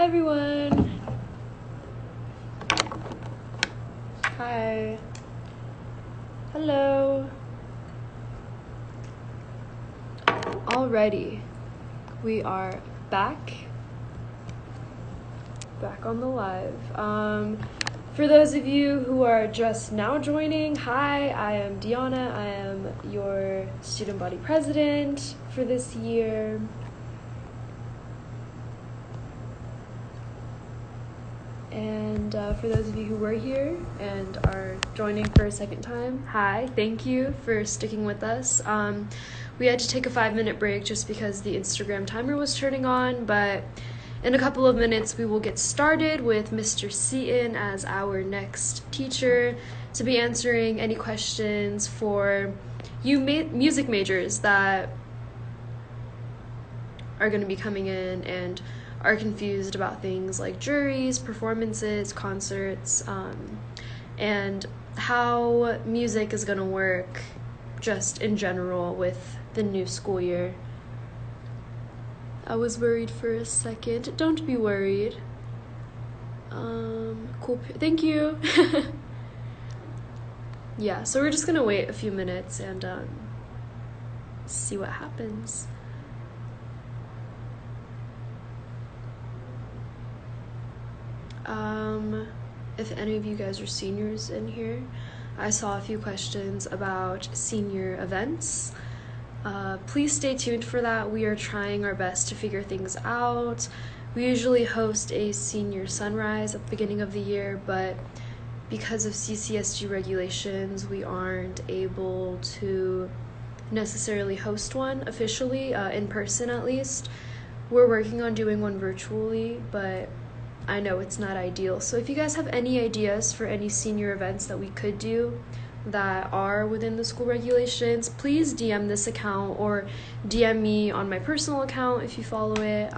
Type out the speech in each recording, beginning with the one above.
everyone. Hi. Hello. Alrighty. We are back on the live. For those of you who are just now joining, hi, I am Deanna. I am your student body president for this year. And for those of you who were here and are joining for a second time, hi, thank you for sticking with us. We had to take a 5-minute break just because the Instagram timer was turning on, but in a couple of minutes we will get started with Mr. Seaton as our next teacher to be answering any questions for you music majors that are going to be coming in and are confused about things like juries, performances, concerts, and how music is going to work just in general with the new school year. I was worried for a second. Don't be worried. Cool. Thank you. Yeah, so we're just going to wait a few minutes and see what happens. If any of you guys are seniors in here, I saw a few questions about senior events. Please stay tuned for that. We are trying our best to figure things out. We usually host a senior sunrise at the beginning of the year, but because of CCSG regulations, we aren't able to necessarily host one officially, in person at least. We're working on doing one virtually, but I know it's not ideal. So if you guys have any ideas for any senior events that we could do that are within the school regulations, please DM this account or DM me on my personal account if you follow it.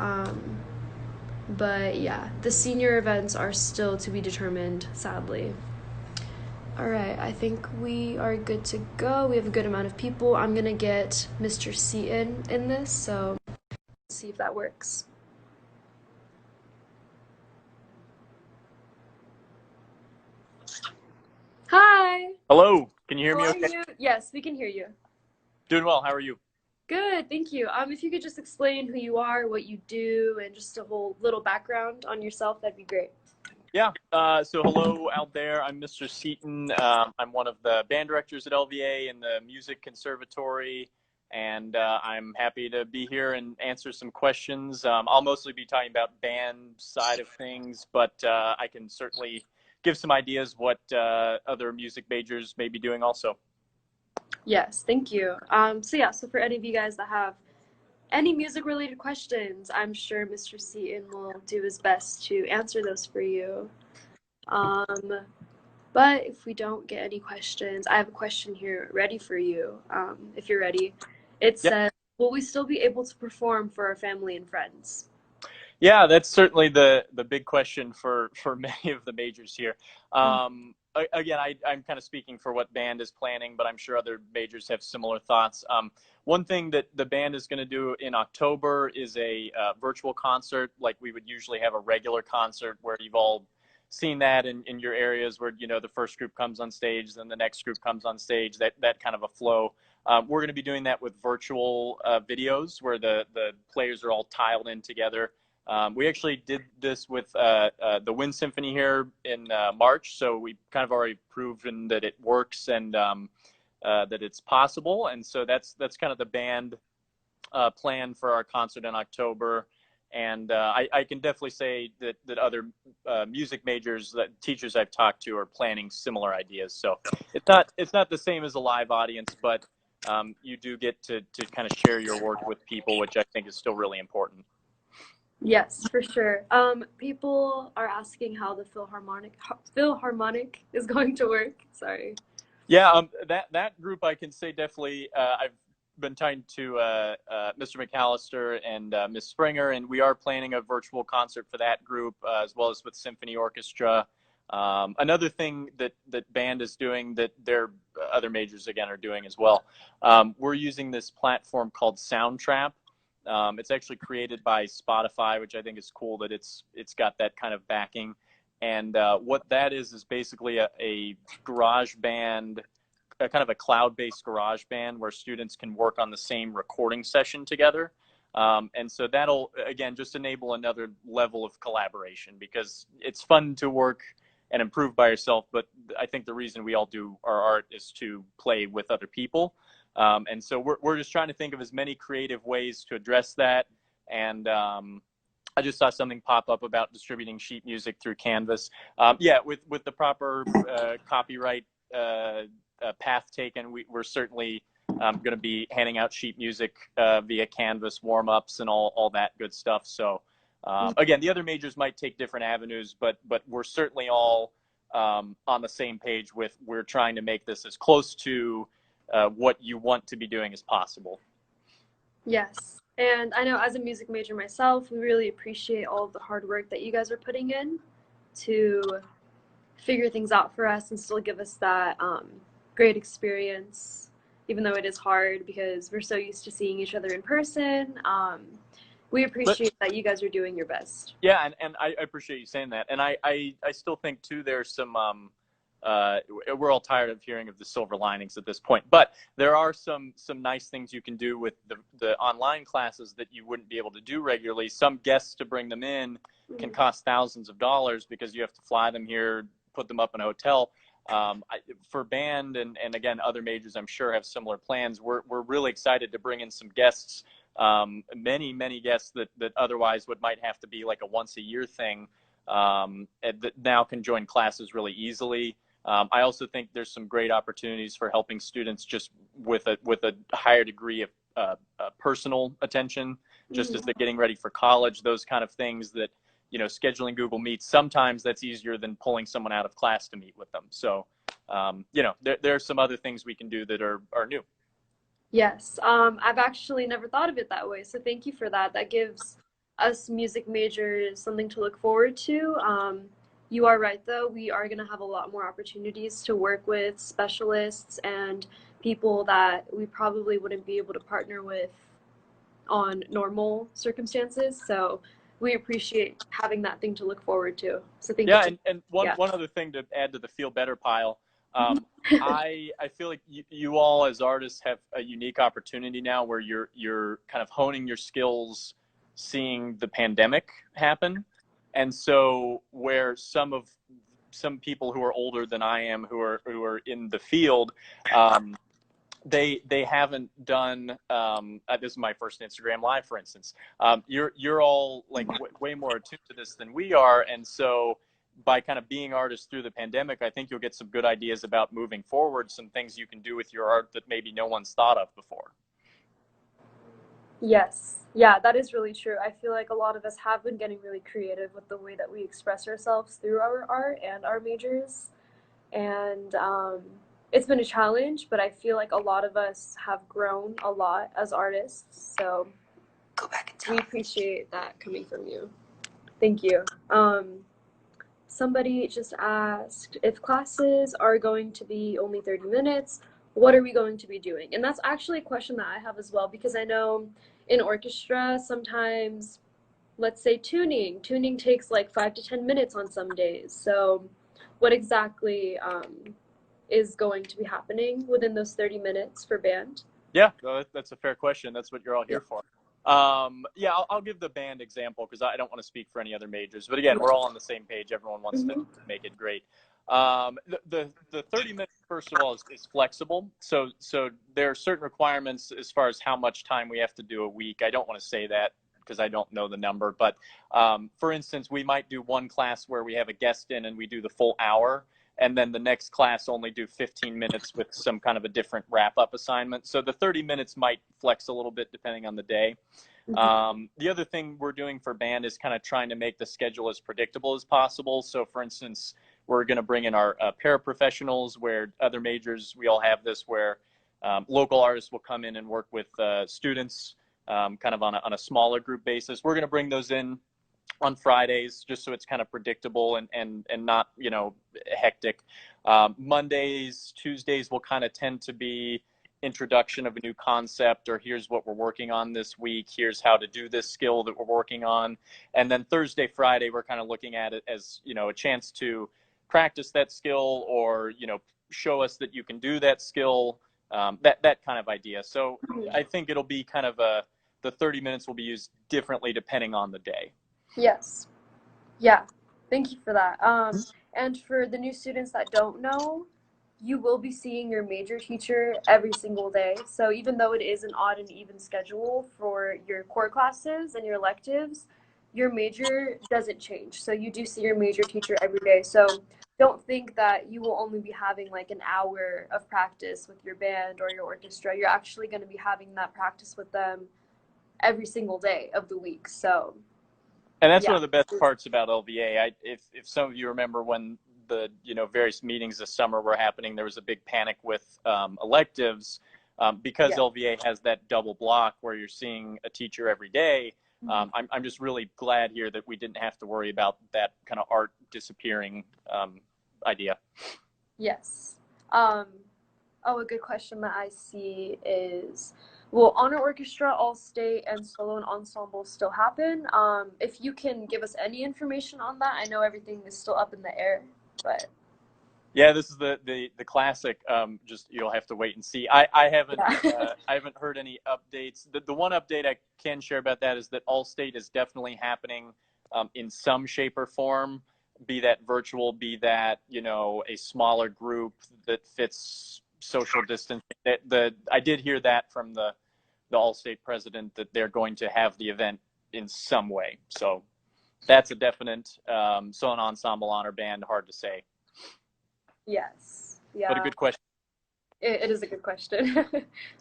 But yeah, the senior events are still to be determined, sadly. All right, I think we are good to go. We have a good amount of people. I'm gonna get Mr. Seaton in this, so let's see if that works. Hi. Hello. Can you hear How me are okay? you? Yes, we can hear you. Doing well. How are you? Good, thank you. If you could just explain who you are, what you do, and just a whole little background on yourself, that'd be great. Yeah. So hello out there. I'm Mr. Seaton. I'm one of the band directors at LVA in the Music Conservatory, and I'm happy to be here and answer some questions. I'll mostly be talking about band side of things, but I can certainly give some ideas what other music majors may be doing also. Yes, thank you. So for any of you guys that have any music related questions, I'm sure Mr. Seaton will do his best to answer those for you. But if we don't get any questions, I have a question here ready for you, if you're ready. It Yep. says, will we still be able to perform for our family and friends? Yeah, that's certainly the big question for many of the majors here. Again, I'm kind of speaking for what band is planning, but I'm sure other majors have similar thoughts. One thing that the band is going to do in October is a virtual concert, like we would usually have a regular concert where you've all seen that in your areas where, the first group comes on stage, then the next group comes on stage, that kind of a flow. We're going to be doing that with virtual videos where the players are all tiled in together. We actually did this with the Wind Symphony here in March, so we kind of already proven that it works and that it's possible. And so that's kind of the band plan for our concert in October. And I can definitely say that other music majors, that teachers I've talked to, are planning similar ideas. So it's not the same as a live audience, but you do get to kind of share your work with people, which I think is still really important. Yes, for sure. People are asking how the Philharmonic is going to work. Sorry. Yeah, that group I can say definitely. I've been talking to Mr. McAllister and Miss Springer, and we are planning a virtual concert for that group as well as with Symphony Orchestra. Another thing that band is doing that their other majors again are doing as well. We're using this platform called Soundtrap. It's actually created by Spotify, which I think is cool that it's got that kind of backing. And what that is basically a garage band, a kind of a cloud-based garage band where students can work on the same recording session together. And so that'll, again, just enable another level of collaboration, because it's fun to work and improve by yourself. But I think the reason we all do our art is to play with other people. And so we're just trying to think of as many creative ways to address that. And I just saw something pop up about distributing sheet music through Canvas. Yeah, with the proper copyright path taken, we're certainly going to be handing out sheet music via Canvas, warm-ups, and all that good stuff. So again, the other majors might take different avenues, but we're certainly all on the same page with, we're trying to make this as close to what you want to be doing as possible. Yes. And I know as a music major myself, we really appreciate all of the hard work that you guys are putting in to figure things out for us and still give us that great experience, even though it is hard because we're so used to seeing each other in person. We appreciate that you guys are doing your best. Yeah, and I appreciate you saying that. And I still think, too, there's some we're all tired of hearing of the silver linings at this point, but there are some nice things you can do with the online classes that you wouldn't be able to do regularly. Some guests, to bring them in, can cost thousands of dollars because you have to fly them here, put them up in a hotel. For band and again, other majors I'm sure have similar plans. We're really excited to bring in some guests, many guests that otherwise might have to be like a once a year thing, that now can join classes really easily. I also think there's some great opportunities for helping students just with a higher degree of personal attention, just as they're getting ready for college, those kind of things that, scheduling Google Meets, sometimes that's easier than pulling someone out of class to meet with them. So, there are some other things we can do that are new. Yes, I've actually never thought of it that way, so thank you for that. That gives us music majors something to look forward to. You are right, though. We are going to have a lot more opportunities to work with specialists and people that we probably wouldn't be able to partner with on normal circumstances. So we appreciate having that thing to look forward to. So thank you. Yeah, and one other thing to add to the Feel Better pile. I feel like you all as artists have a unique opportunity now where you're kind of honing your skills, seeing the pandemic happen. And so where some people who are older than I am, who are in the field, they haven't done, this is my first Instagram Live, for instance. You're all like way more attuned to this than we are. And so by kind of being artists through the pandemic, I think you'll get some good ideas about moving forward, some things you can do with your art that maybe no one's thought of before. Yes. Yeah, that is really true. I feel like a lot of us have been getting really creative with the way that we express ourselves through our art and our majors. And it's been a challenge, but I feel like a lot of us have grown a lot as artists. So go back and tell we appreciate that coming from you. Thank you. Somebody just asked if classes are going to be only 30 minutes, what are we going to be doing? And that's actually a question that I have as well, because I know in orchestra, sometimes, let's say tuning takes like 5 to 10 minutes on some days. So what exactly is going to be happening within those 30 minutes for band? Yeah, that's a fair question. That's what you're all here for. Yeah, I'll give the band example because I don't want to speak for any other majors. But again, we're all on the same page. Everyone wants to make it great. The 30 minutes, first of all, is flexible. So there are certain requirements as far as how much time we have to do a week. I don't want to say that because I don't know the number. But for instance, we might do one class where we have a guest in and we do the full hour. And then the next class only do 15 minutes with some kind of a different wrap-up assignment. So the 30 minutes might flex a little bit depending on the day. The other thing we're doing for band is kind of trying to make the schedule as predictable as possible. So for instance, we're going to bring in our paraprofessionals, where other majors, we all have this, where local artists will come in and work with students kind of on a smaller group basis. We're going to bring those in on Fridays, just so it's kind of predictable and not, hectic. Mondays, Tuesdays will kind of tend to be introduction of a new concept, or here's what we're working on this week, here's how to do this skill that we're working on. And then Thursday, Friday, we're kind of looking at it as, you know, a chance to practice that skill, or, you know, show us that you can do that skill, that kind of idea. So I think it'll be kind of the 30 minutes will be used differently depending on the day. Yes. Yeah. Thank you for that. And for the new students that don't know, you will be seeing your major teacher every single day. So even though it is an odd and even schedule for your core classes and your electives, your major doesn't change. So you do see your major teacher every day. So don't think that you will only be having like an hour of practice with your band or your orchestra. You're actually going to be having that practice with them every single day of the week. So and that's yeah. one of the best parts about LVA. If some of you remember when the, you know, various meetings this summer were happening, there was a big panic with electives, because LVA has that double block where you're seeing a teacher every day. I'm just really glad here that we didn't have to worry about that kind of art disappearing idea. Yes. Oh, a good question that I see is, will honor orchestra, all state, and solo and ensemble still happen? If you can give us any information on that, I know everything is still up in the air, but yeah, this is the classic. Just you'll have to wait and see. I haven't I haven't heard any updates. The one update I can share about that is that All State is definitely happening in some shape or form. Be that virtual, be that, you know, a smaller group that fits social distancing. I did hear that from the All State president, that they're going to have the event in some way. So that's a definite. So an ensemble honor band, hard to say. yes. Yeah. But a good question. It is a good question.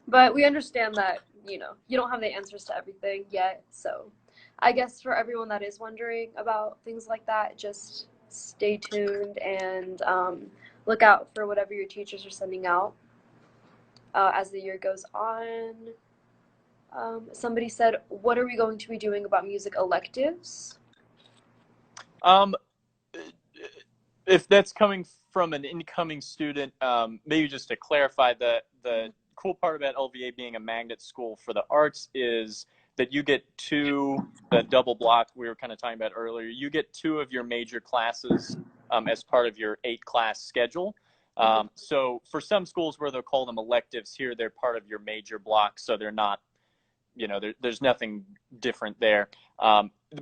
But we understand that, you know, you don't have the answers to everything yet. So I guess for everyone that is wondering about things like that, just stay tuned and look out for whatever your teachers are sending out as the year goes on. Somebody said, what are we going to be doing about music electives? If that's coming from an incoming student, maybe just to clarify, the cool part about LVA being a magnet school for the arts is that you get the double block we were kind of talking about earlier. You get 2 of your major classes as part of your 8-class schedule. So for some schools where they'll call them electives, here they're part of your major block, so they're not, you know, there's nothing different there.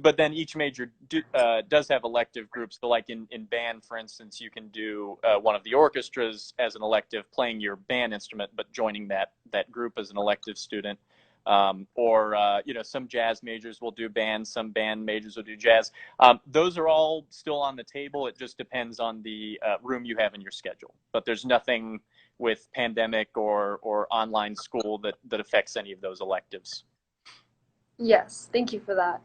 But then each major does have elective groups. So like in band, for instance, you can do one of the orchestras as an elective, playing your band instrument, but joining that group as an elective student. Or you know, some jazz majors will do band, some band majors will do jazz. Those are all still on the table. It just depends on the room you have in your schedule. But there's nothing with pandemic or online school that affects any of those electives. Yes, thank you for that.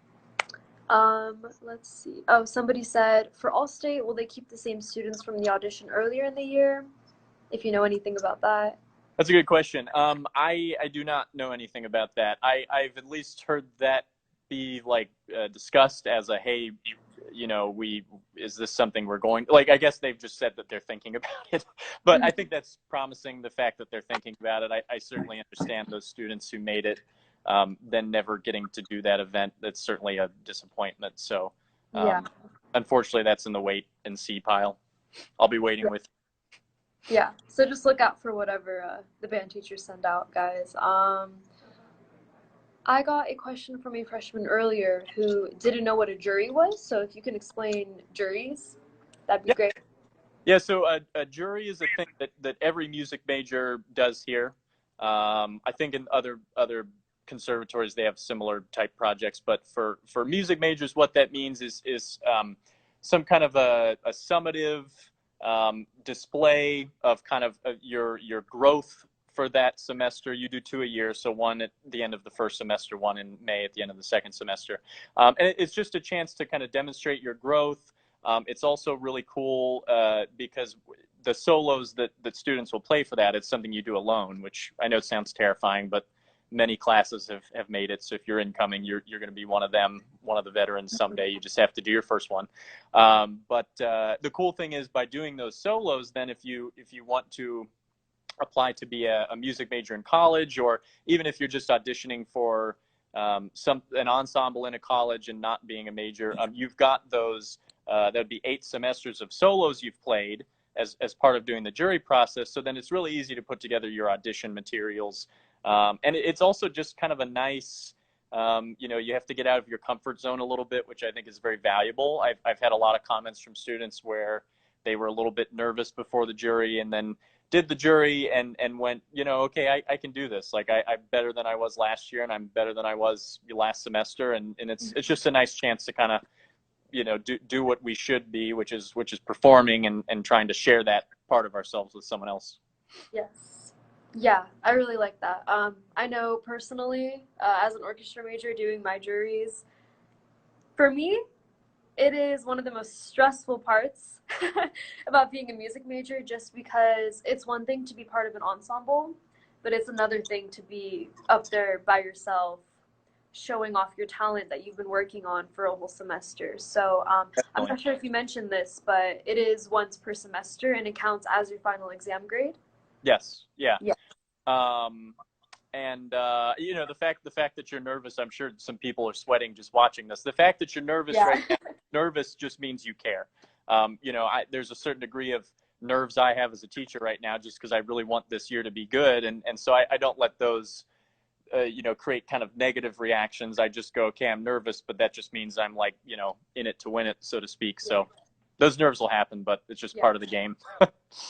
Let's see. Oh, somebody said, for Allstate, will they keep the same students from the audition earlier in the year? If you know anything about that. That's a good question. I do not know anything about that. I've at least heard that be like discussed as a, hey, you know, is this something we're going, like, I guess they've just said that they're thinking about it, but I think that's promising, the fact that they're thinking about it. I certainly understand those students who made it, then never getting to do that event. That's certainly a disappointment. So Yeah. unfortunately that's in the wait and see pile. I'll be waiting with. Yeah, so just look out for whatever the band teachers send out, guys. I got a question from a freshman earlier who didn't know what a jury was, so if you can explain juries, that'd be great. Yeah, so a jury is a thing that every music major does here. I think in other conservatories they have similar type projects, but for music majors, what that means is some kind of a summative display of kind of your growth for that semester. You do 2 a year, so one at the end of the first semester, one in May at the end of the second semester. And it's just a chance to kind of demonstrate your growth. It's also really cool because the solos that students will play for that, it's something you do alone, which I know sounds terrifying, but many classes have made it. So if you're incoming, you're going to be one of them, one of the veterans someday. You just have to do your first one. But the cool thing is, by doing those solos, then if you want to apply to be a music major in college, or even if you're just auditioning for an ensemble in a college and not being a major, you've got those. That'd be 8 semesters of solos you've played as part of doing the jury process. So then it's really easy to put together your audition materials, and it's also just kind of a nice. You have to get out of your comfort zone a little bit, which I think is very valuable. I've had a lot of comments from students where they were a little bit nervous before the jury and then did the jury and went, okay, I can do this. Like I'm better than I was last year and I'm better than I was last semester. And it's just a nice chance to kind of, do what we should be, which is performing and trying to share that part of ourselves with someone else. Yes. Yeah, I really like that. I know personally, as an orchestra major doing my juries, for me, it is one of the most stressful parts about being a music major, just because it's one thing to be part of an ensemble, but it's another thing to be up there by yourself showing off your talent that you've been working on for a whole semester. So I'm not sure if you mentioned this, but it is once per semester and it counts as your final exam grade. Yes. Yeah. Yeah. And the fact that you're nervous, I'm sure some people are sweating just watching this. The fact that you're nervous right now, nervous just means you care. There's a certain degree of nerves I have as a teacher right now, just because I really want this year to be good, and so I don't let those create kind of negative reactions. I just go, okay, I'm nervous, but that just means I'm like, in it to win it, so to speak. So those nerves will happen, but it's just part of the game.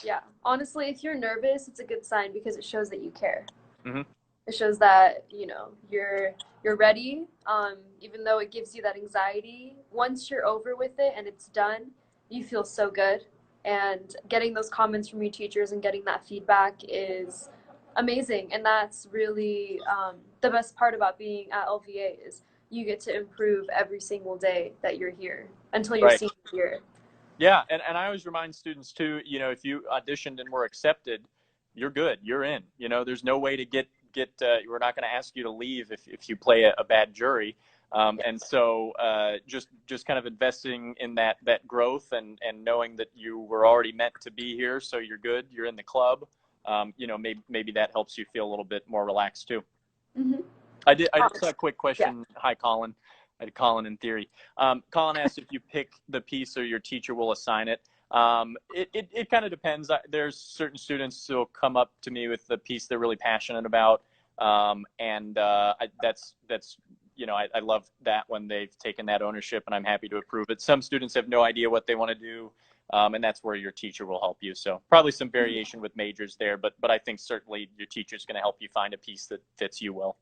Yeah. Honestly, if you're nervous, it's a good sign because it shows that you care. Mm-hmm. It shows that, you're ready. Even though it gives you that anxiety, once you're over with it and it's done, you feel so good. And getting those comments from your teachers and getting that feedback is amazing. And that's really the best part about being at LVA is you get to improve every single day that you're here until your senior year. Yeah, and I always remind students too, if you auditioned and were accepted, you're good, you're in. There's no way to get we're not going to ask you to leave if you play a bad jury. And so just kind of investing in that growth and knowing that you were already meant to be here, so you're good, you're in the club. Maybe that helps you feel a little bit more relaxed too. Mm-hmm. I just had a quick question. Yeah. Hi, Colin. I had Colin in theory. Colin asked if you pick the piece or your teacher will assign it. It kind of depends. There's certain students who will come up to me with the piece they're really passionate about. That's I love that when they've taken that ownership, and I'm happy to approve it. Some students have no idea what they want to do. And that's where your teacher will help you. So probably some variation with majors there, but I think certainly your teacher's going to help you find a piece that fits you well.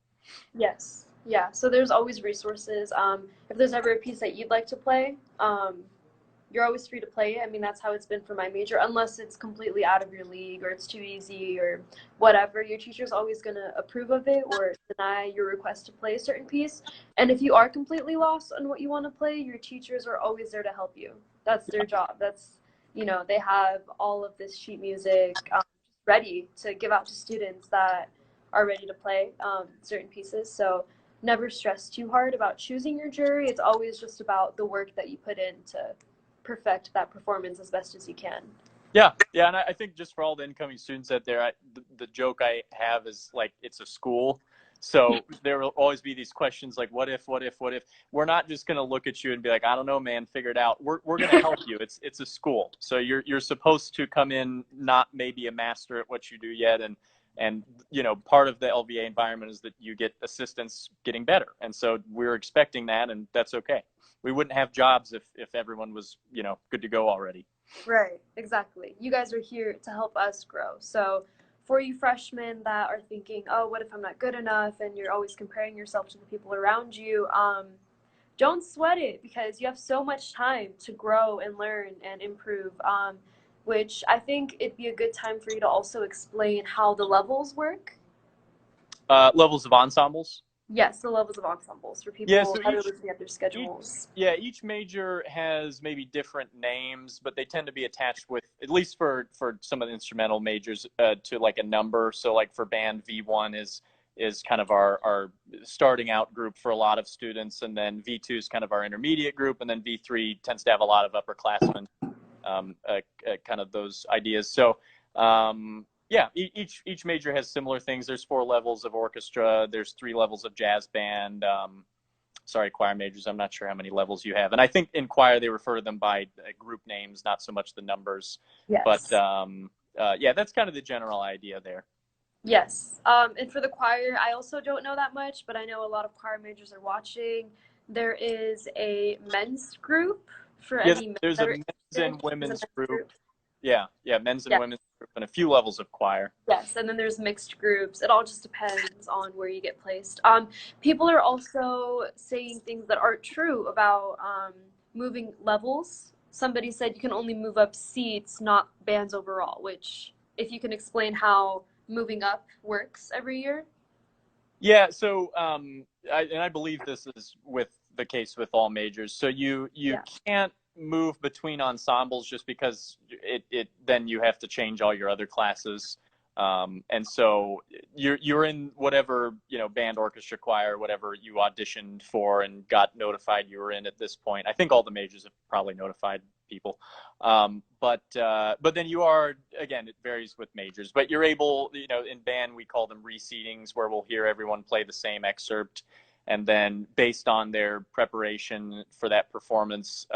Yes. Yeah. So there's always resources. If there's ever a piece that you'd like to play, you're always free to play it. I mean, that's how it's been for my major, unless it's completely out of your league or it's too easy or whatever. Your teacher's always going to approve of it or deny your request to play a certain piece. And if you are completely lost on what you want to play, your teachers are always there to help you. That's their job. That's, they have all of this sheet music ready to give out to students that are ready to play certain pieces. So never stress too hard about choosing your jury. It's always just about the work that you put in to perfect that performance as best as you can. Yeah, and I think just for all the incoming students out there, the joke I have is like it's a school. So there will always be these questions like, what if? We're not just going to look at you and be like, I don't know, man, figure it out. We're going to help you. It's a school. So you're supposed to come in not maybe a master at what you do yet. And part of the LVA environment is that you get assistance getting better. And so we're expecting that, and that's okay. We wouldn't have jobs if everyone was, good to go already. Right, exactly. You guys are here to help us grow. So for you freshmen that are thinking, oh, what if I'm not good enough? And you're always comparing yourself to the people around you. Don't sweat it because you have so much time to grow and learn and improve, which I think it'd be a good time for you to also explain how the levels work. Levels of ensembles? Yes, the levels of ensembles for people that are looking at their schedules. Each major has maybe different names, but they tend to be attached with, at least for some of the instrumental majors, to like a number. So like for band, V1 is kind of our starting out group for a lot of students, and then V2 is kind of our intermediate group, and then V3 tends to have a lot of upperclassmen, kind of those ideas. So Yeah, each major has similar things. There's 4 levels of orchestra. There's 3 levels of jazz band. Sorry, choir majors. I'm not sure how many levels you have, and I think in choir they refer to them by group names, not so much the numbers. But Yes. yeah, that's kind of the general idea there. Yes. And for the choir, I also don't know that much, but I know a lot of choir majors are watching. There is a men's group for Yeah, any men there's that a are men's interested. and There's a women's men's group. group. Yeah, men's and Yeah. women's group, and a few levels of choir. Yes, and then there's mixed groups. It all just depends on where you get placed. People are also saying things that aren't true about moving levels. Somebody said you can only move up seats, not bands overall, which, if you can explain how moving up works every year. Yeah, so I believe this is with the case with all majors. So you Yeah. can't move between ensembles just because it then you have to change all your other classes. And so you're in whatever, band, orchestra, choir, whatever you auditioned for and got notified you were in at this point. I think all the majors have probably notified people. But then you are, again, it varies with majors, but you're able, in band we call them reseatings, where we'll hear everyone play the same excerpt, and then based on their preparation for that performance,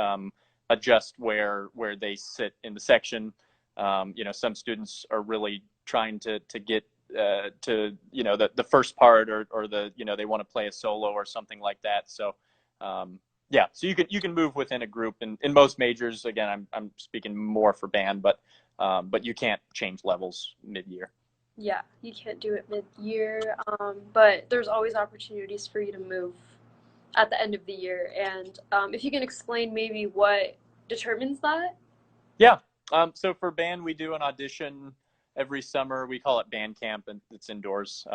adjust where they sit in the section. Some students are really trying to get to the first part, or they want to play a solo or something like that. So yeah, so you can move within a group, and in most majors, again, I'm speaking more for band, but you can't change levels mid-year. Yeah, you can't do it mid-year, but there's always opportunities for you to move at the end of the year. And if you can explain maybe what determines that. Yeah. So for band, we do an audition every summer. We call it band camp, and it's indoors.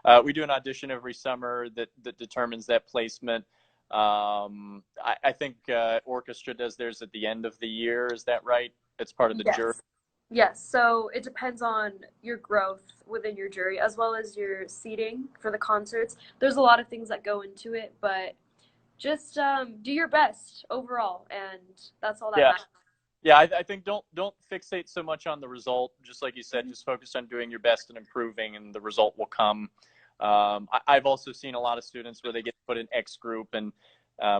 But we do an audition every summer that determines that placement. I think orchestra does theirs at the end of the year. Is that right? It's part of the jury. Yes. Yes, so it depends on your growth within your jury as well as your seating for the concerts. There's a lot of things that go into it, but just do your best overall, and that's all that Yeah. matters. Yeah, I think don't fixate so much on the result. Just like you said, just focus on doing your best and improving, and the result will come. I've also seen a lot of students where they get put in X group, and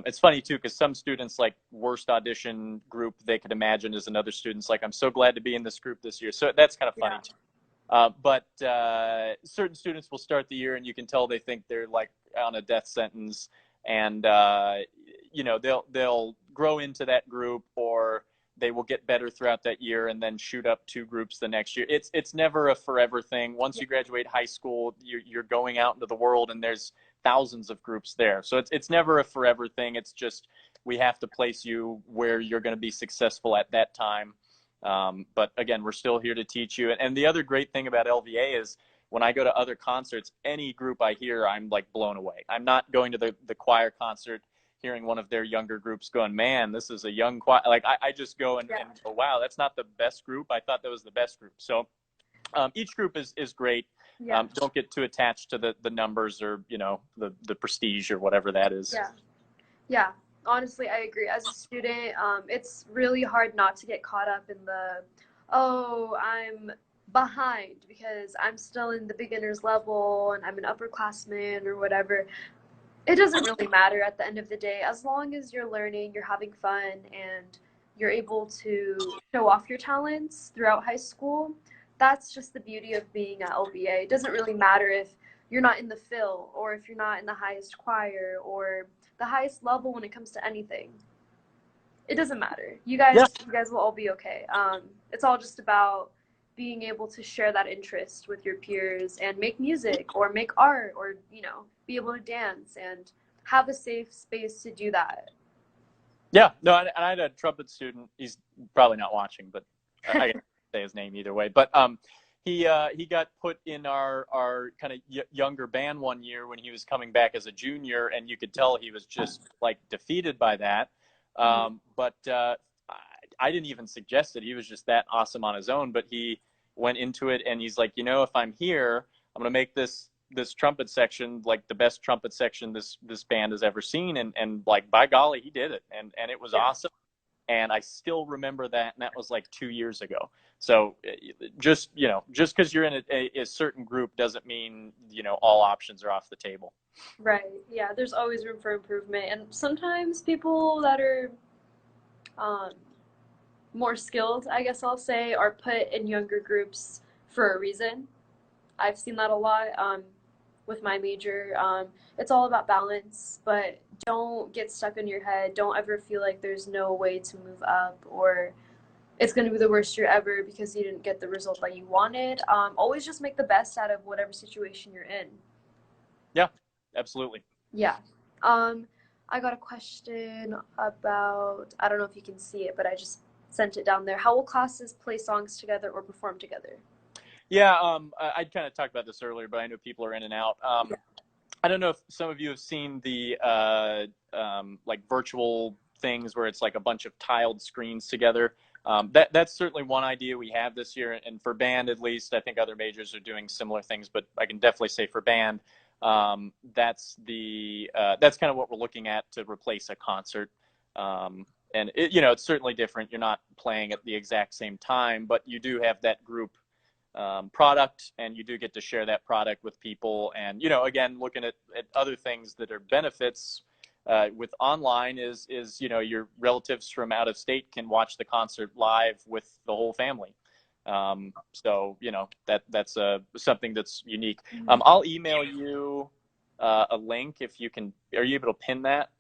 it's funny too because some students, like, worst audition group they could imagine is another student's like, I'm so glad to be in this group this year. So that's kind of funny Yeah. too. But certain students will start the year and you can tell they think they're like on a death sentence, and they'll grow into that group, or they will get better throughout that year and then shoot up 2 groups the next year. It's never a forever thing. Once you graduate high school, you're going out into the world, and there's thousands of groups there. So it's never a forever thing. It's just we have to place you where you're going to be successful at that time. But again, we're still here to teach you. And the other great thing about LVA is when I go to other concerts, any group I hear, I'm like blown away. I'm not going to the choir concert, hearing one of their younger groups going, man, this is a young choir. Like I just go and go, wow, that's not the best group. I thought that was the best group. So each group is great. Yeah. Don't get too attached to the numbers, or the prestige or whatever that is. Yeah. Yeah. Honestly, I agree. As a student, it's really hard not to get caught up in oh, I'm behind because I'm still in the beginner's level and I'm an upperclassman or whatever. It doesn't really matter at the end of the day. As long as you're learning, you're having fun, and you're able to show off your talents throughout high school, that's just the beauty of being at LBA. It doesn't really matter if you're not in the fill or if you're not in the highest choir or the highest level when it comes to anything. It doesn't matter. Yeah. You guys will all be okay. It's all just about being able to share that interest with your peers and make music or make art or be able to dance and have a safe space to do that. Yeah. No, and I had a trumpet student. He's probably not watching, but I can say his name either way. But he got put in our kind of younger band one year when he was coming back as a junior, and you could tell he was just like defeated by that. But I didn't even suggest it. He was just that awesome on his own. But he went into it, and he's like, if I'm here, I'm gonna make this trumpet section like the best trumpet section this band has ever seen, and like, by golly, he did it, and it was awesome. and I still remember that, and that was like 2 years ago. So just, just because you're in a certain group doesn't mean, all options are off the table. Right. Yeah, there's always room for improvement. And sometimes people that are um, more skilled, I guess I'll say, are put in younger groups for a reason. I've seen that a lot with my major. It's all about balance, but don't get stuck in your head. Don't ever feel like there's no way to move up or it's going to be the worst year ever because you didn't get the result that you wanted. Always just make the best out of whatever situation you're in. Yeah, absolutely. Yeah. I got a question about, I don't know if you can see it, but I just sent it down there. How will classes play songs together or perform together? Yeah, I kind of talked about this earlier, but I know people are in and out. I don't know if some of you have seen the like virtual things where it's like a bunch of tiled screens together. That's certainly one idea we have this year, and for band at least, I think other majors are doing similar things. But I can definitely say for band, that's kind of what we're looking at to replace a concert. And it's certainly different. You're not playing at the exact same time, but you do have that group product, and you do get to share that product with people. And again, looking at other things that are benefits with online is your relatives from out of state can watch the concert live with the whole family. So that's something that's unique. I'll email you a link if you can. Are you able to pin that?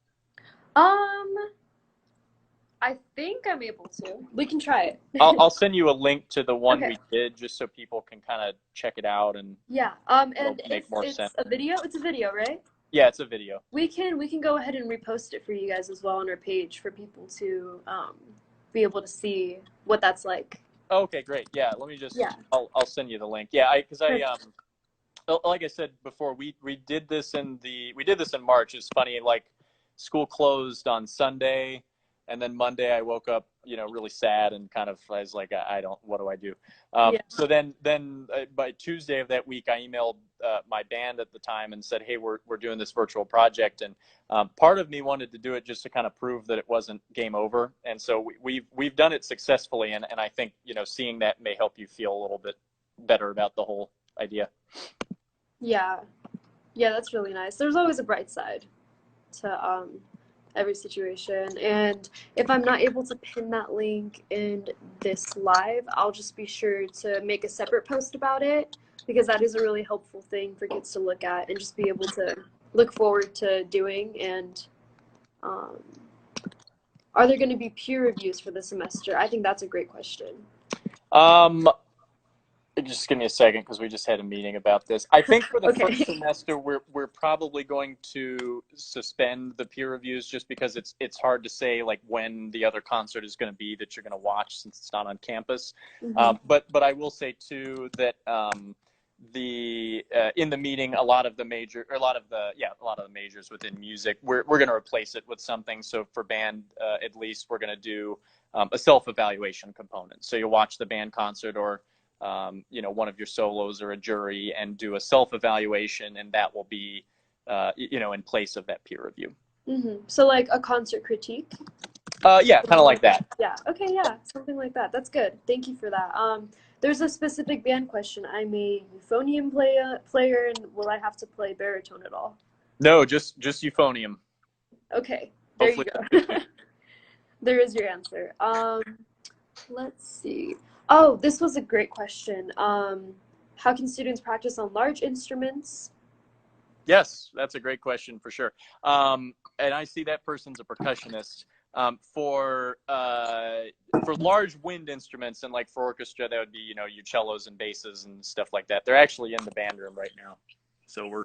I think I'm able to. We can try it. I'll send you a link to the one Okay. we did, just so people can kind of check it out, and Yeah. it'll And make more sense. it's a video. It's a video, right? Yeah, it's a video. We can go ahead and repost it for you guys as well on our page for people to be able to see what that's like. Okay, great. Yeah, let me just. Yeah. I'll send you the link. Yeah, like I said before, we did this in March. It's funny, like school closed on Sunday, and then Monday I woke up, really sad, and kind of I was like, what do I do? Yeah. So then by Tuesday of that week, I emailed my band at the time and said, hey, we're doing this virtual project, and part of me wanted to do it just to kind of prove that it wasn't game over, and so we've done it successfully, and I think seeing that may help you feel a little bit better about the whole idea. Yeah, that's really nice. There's always a bright side to every situation, and if I'm not able to pin that link in this live, I'll just be sure to make a separate post about it, because that is a really helpful thing for kids to look at and just be able to look forward to doing. And are there going to be peer reviews for the semester? I think that's a great question. Just give me a second, because we just had a meeting about this. I think for the Okay. first semester, we're probably going to suspend the peer reviews, just because it's hard to say like when the other concert is going to be that you're going to watch, since it's not on campus. Mm-hmm. But I will say too that in the meeting, a lot of the majors within music, we're going to replace it with something. So for band, at least, we're going to do a self-evaluation component. So you'll watch the band concert, or one of your solos, or a jury, and do a self-evaluation, and that will be, in place of that peer review. Mm-hmm. So like a concert critique? Yeah, kind of like that. Yeah, okay, yeah, something like that. That's good. Thank you for that. There's a specific band question. I'm a euphonium player, and will I have to play baritone at all? No, just euphonium. Okay, there you go. There is your answer. Let's see. Oh, this was a great question. How can students practice on large instruments? Yes, that's a great question for sure. And I see that person's a percussionist. For large wind instruments, and like for orchestra, that would be your cellos and basses and stuff like that. They're actually in the band room right now, so we're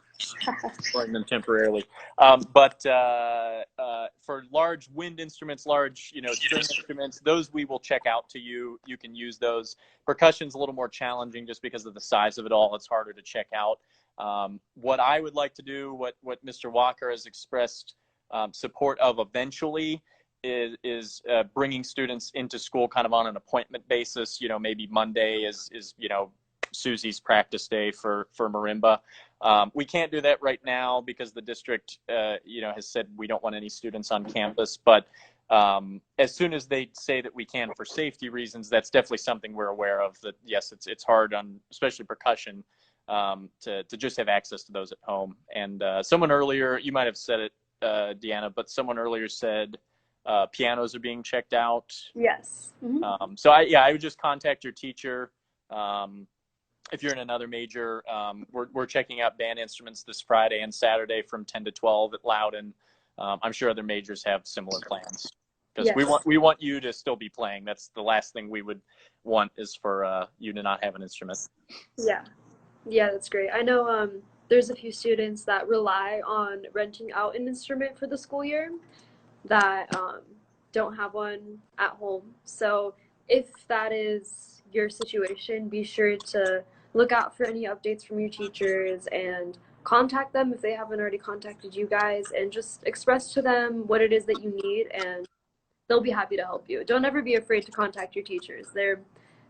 playing them temporarily. But for large wind instruments, large string instruments, those we will check out to you. You can use those. Percussion's a little more challenging just because of the size of it all. It's harder to check out. What I would like to do, what Mr. Walker has expressed support of eventually, is bringing students into school kind of on an appointment basis. Maybe Monday is Susie's practice day for marimba. We can't do that right now because the district has said we don't want any students on campus, but as soon as they say that we can for safety reasons, that's definitely something we're aware of. That yes, it's hard on especially percussion to just have access to those at home. And someone earlier, you might have said it, Deanna, but someone earlier said pianos are being checked out. Yes. So I would just contact your teacher. If you're in another major, we're checking out band instruments this Friday and Saturday from 10 to 12 at Loudon. I'm sure other majors have similar plans because Yes. we want you to still be playing. That's the last thing we would want is for you to not have an instrument. Yeah. Yeah, that's great. I know there's a few students that rely on renting out an instrument for the school year that don't have one at home. So if that is your situation, be sure to look out for any updates from your teachers and contact them if they haven't already contacted you guys, and just express to them what it is that you need, and they'll be happy to help you. Don't ever be afraid to contact your teachers. They're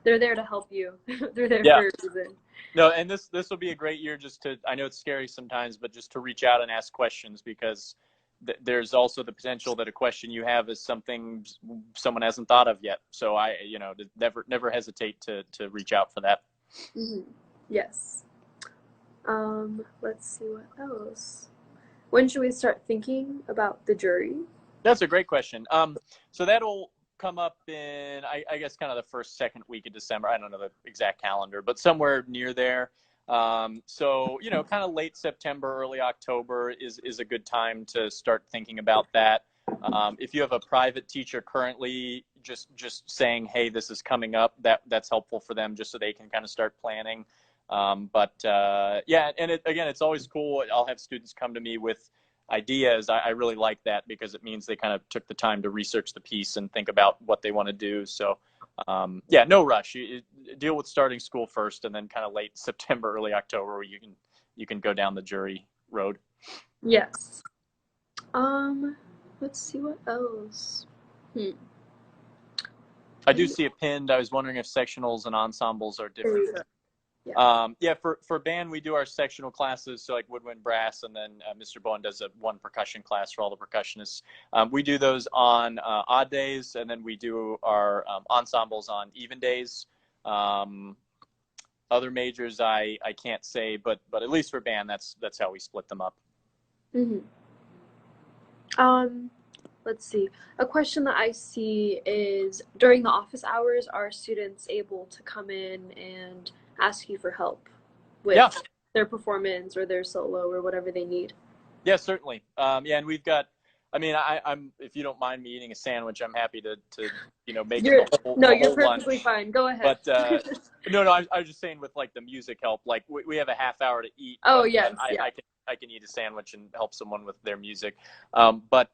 there to help you. They're there Yeah. for a reason. No, and this will be a great year just to, I know it's scary sometimes, but just to reach out and ask questions, because there's also the potential that a question you have is something someone hasn't thought of yet. So never hesitate to reach out for that. Yes. Let's see what else. When should we start thinking about the jury? That's a great question. So that'll come up in, I guess, kind of the first, second week of December. I don't know the exact calendar, but somewhere near there. So, kind of late September, early October is a good time to start thinking about that. If you have a private teacher currently, just saying, hey, this is coming up, that's helpful for them just so they can kind of start planning. And it's always cool. I'll have students come to me with ideas. I really like that because it means they kind of took the time to research the piece and think about what they want to do. So no rush. You deal with starting school first, and then kind of late September, early October, where you can go down the jury road. Yes. Let's see what else. I do see it pinned. I was wondering if sectionals and ensembles are different. Yeah. For band, we do our sectional classes, so like woodwind, brass, and then Mr. Bowen does one percussion class for all the percussionists. We do those on odd days, and then we do our ensembles on even days. Other majors, I can't say, but at least for band, that's how we split them up. Let's see. A question that I see is, during the office hours, are students able to come in and ask you for help with their performance or their solo or whatever they need? Yeah, certainly. And we've got, I'm if you don't mind me eating a sandwich, I'm happy to make it the whole you're perfectly lunch. Fine. Go ahead. But no, I was just saying with like the music help, like we have a half hour to eat. Oh, yes. I can eat a sandwich and help someone with their music. But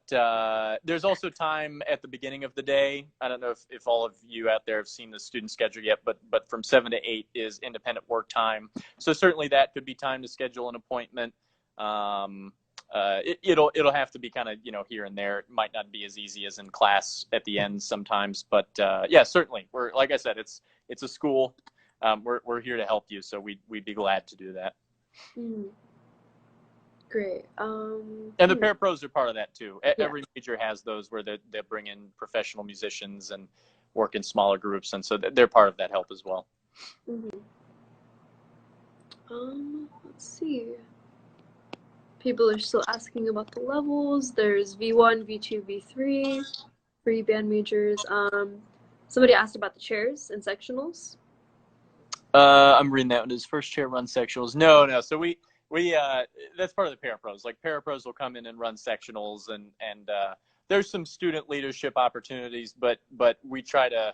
there's also time at the beginning of the day. I don't know if all of you out there have seen the student schedule yet, but from 7 to 8 is independent work time. So certainly that could be time to schedule an appointment. It'll have to be kind of, here and there. It might not be as easy as in class at the end sometimes, but certainly we're, like I said, it's a school. We're here to help you. So we'd be glad to do that. Great. And the parapros are part of that too. Every major has those where they bring in professional musicians and work in smaller groups. And so they're part of that help as well. Let's see. People are still asking about the levels. There's V1, V2, V3 for band majors. Somebody asked about the chairs and sectionals. I'm reading that one. Does first chair run sectionals? No. So we that's part of the parapros. Like parapros will come in and run sectionals, and there's some student leadership opportunities, but we try to,